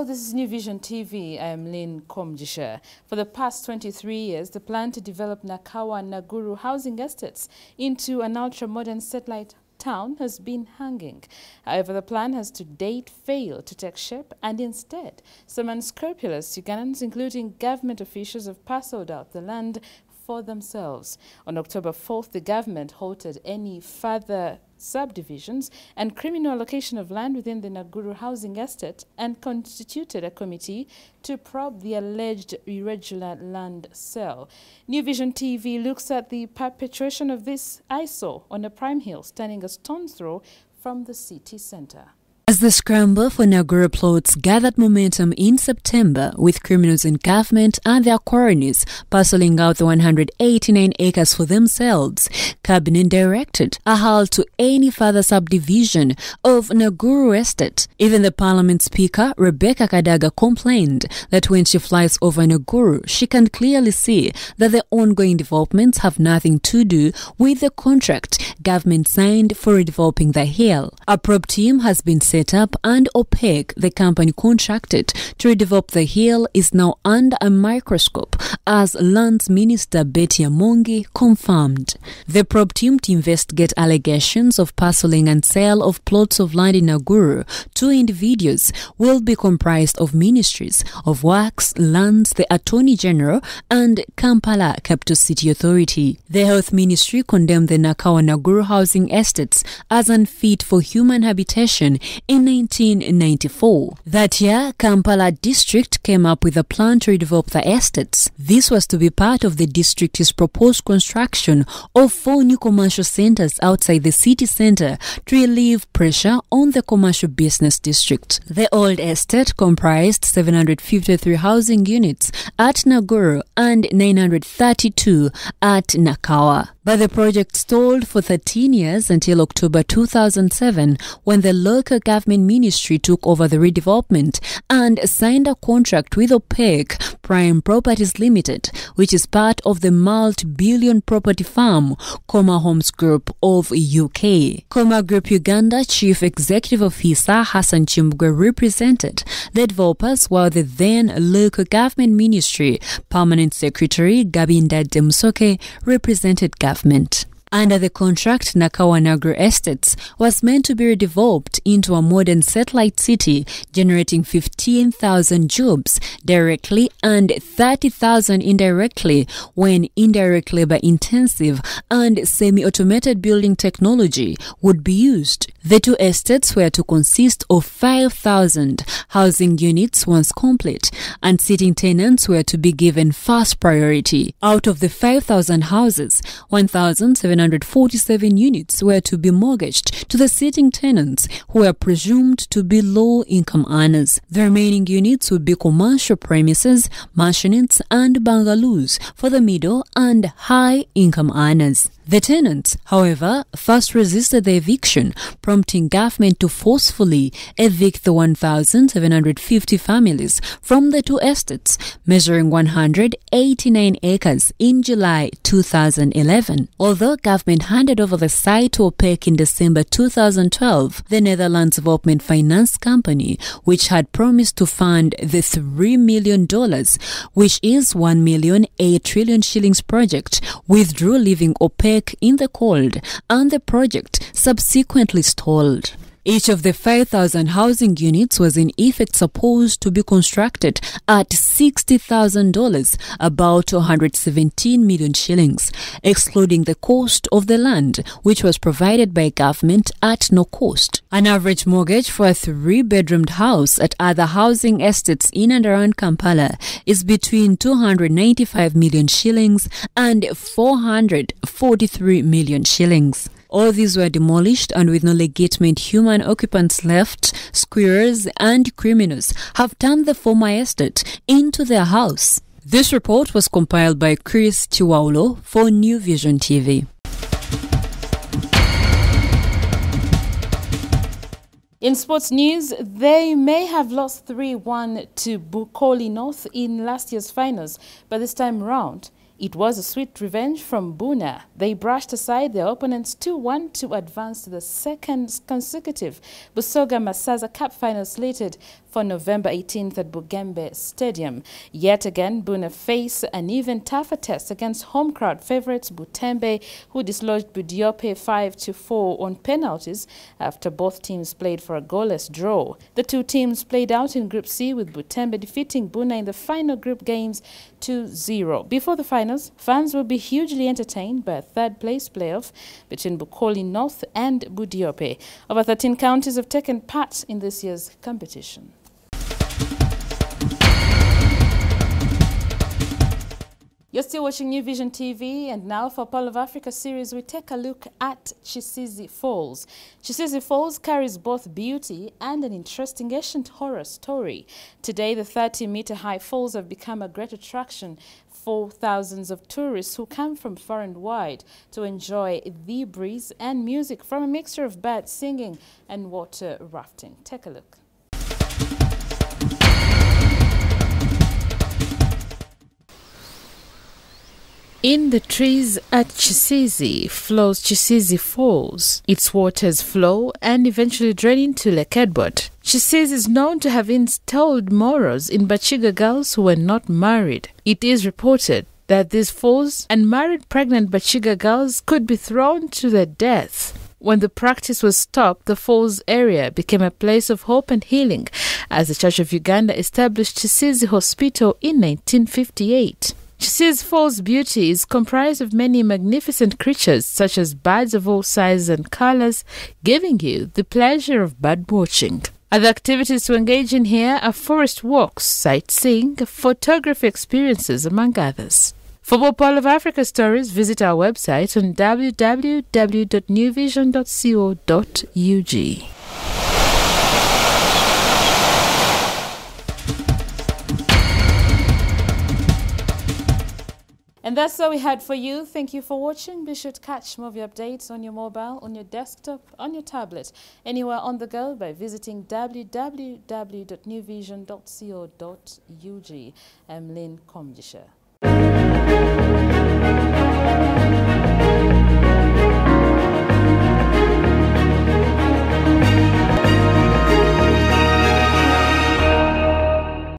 this is New Vision TV. I am Lynn Komjisha. For the past 23 years, the plan to develop Naguru housing estates into an ultra-modern satellite town has been hanging. However, the plan has to date failed to take shape, and instead, some unscrupulous Ugandans, including government officials, have parceled out the land for themselves. On October 4th, the government halted any further subdivisions and criminal allocation of land within the Naguru housing estate and constituted a committee to probe the alleged irregular land sale. New Vision TV looks at the perpetuation of this eyesore on a prime hill standing a stone's throw from the city centre. As the scramble for Naguru plots gathered momentum in September, with criminals in government and their cronies parceling out the 189 acres for themselves, Cabinet directed a halt to any further subdivision of Naguru estate. Even the Parliament Speaker, Rebecca Kadaga, complained that when she flies over Naguru, she can clearly see that the ongoing developments have nothing to do with the contract government signed for redeveloping the hill. A probe team has been set up, and opaque, the company contracted to redevelop the hill, is now under a microscope, as Lands Minister Betty Amongi confirmed. The probe team to investigate allegations of parceling and sale of plots of land in Naguru to individuals will be comprised of ministries of Works, Lands, the Attorney General, and Kampala Capital City Authority. The Health Ministry condemned the Naguru housing estates as unfit for human habitation in 1994. That year, Kampala district came up with a plan to redevelop the estates. This was to be part of the district's proposed construction of 4 new commercial centers outside the city center to relieve pressure on the commercial business district. The old estate comprised 753 housing units at Naguru and 932 at Nakawa. But the project stalled for 13 years until October 2007, when the local government ministry took over the redevelopment and signed a contract with Opaque Prime Properties Limited, which is part of the multi-billion property firm Coma Homes Group of UK. Coma Group Uganda Chief Executive Officer Hassan Chimbugwe represented the developers, while the then local government ministry Permanent Secretary Gabinda Demusoke represented government. Under the contract, Naguru Estates was meant to be redeveloped into a modern satellite city, generating 15,000 jobs directly and 30,000 indirectly when indirect labor-intensive and semi-automated building technology would be used. The 2 estates were to consist of 5,000 housing units once complete, and sitting tenants were to be given first priority. Out of the 5,000 houses, 1,747 units were to be mortgaged to the sitting tenants, who were presumed to be low-income earners. The remaining units would be commercial premises, mansionettes and bungalows for the middle and high-income earners. The tenants, however, first resisted the eviction, prompting government to forcefully evict the 1,750 families from the 2 estates, measuring 189 acres in July 2011. Although government handed over the site to Opaque in December 2012, the Netherlands Development Finance Company, which had promised to fund the $3 million, which is 1,008 trillion shillings project, withdrew, leaving Opaque in the cold, and the project subsequently stalled. Each of the 5,000 housing units was in effect supposed to be constructed at $60,000, about 217 million shillings, excluding the cost of the land, which was provided by government at no cost. An average mortgage for a 3-bedroomed house at other housing estates in and around Kampala is between 295 million shillings and 443 million shillings. All these were demolished, and with no legitimate human occupants left, squirrels and criminals have turned the former estate into their house. This report was compiled by Chris Chiwaulo for New Vision TV. In sports news, they may have lost 3-1 to Bukoli North in last year's finals, but this time round, It was a sweet revenge from Buna. They brushed aside their opponents 2-1 to advance to the second consecutive Busoga Masaza Cup final slated for November 18th at Bugembe Stadium. Yet again, Buna face an even tougher test against home crowd favourites Butembe, who dislodged Budiope 5-4 on penalties after both teams played for a goalless draw. The two teams played out in Group C, with Butembe defeating Buna in the final group games 2-0. Before the finals, fans will be hugely entertained by a third-place playoff between Bukoli North and Budiope. Over 13 counties have taken part in this year's competition. You're still watching New Vision TV, and now for Pearl of Africa series, we take a look at Chisizi Falls. Chisizi Falls carries both beauty and an interesting ancient horror story. Today, the 30-meter-high falls have become a great attraction for thousands of tourists who come from far and wide to enjoy the breeze and music from a mixture of bird singing and water rafting. Take a look. In the trees at Chisizi flows Chisizi Falls. Its waters flow and eventually drain into Lake Edward. Chisizi is known to have installed morals in Bachiga girls who were not married. It is reported that these falls and married pregnant Bachiga girls could be thrown to their death. When the practice was stopped, the falls area became a place of hope and healing, as the Church of Uganda established Chisizi Hospital in 1958. Chisizi Falls' beauty is comprised of many magnificent creatures, such as birds of all sizes and colors, giving you the pleasure of bird watching. Other activities to engage in here are forest walks, sightseeing, photography experiences, among others. For more Pearl of Africa stories, visit our website on www.newvision.co.ug. And that's all we had for you. Thank you for watching. Be sure to catch movie updates on your mobile, on your desktop, on your tablet, anywhere on the go by visiting www.newvision.co.ug. I'm Lynn Komjisha.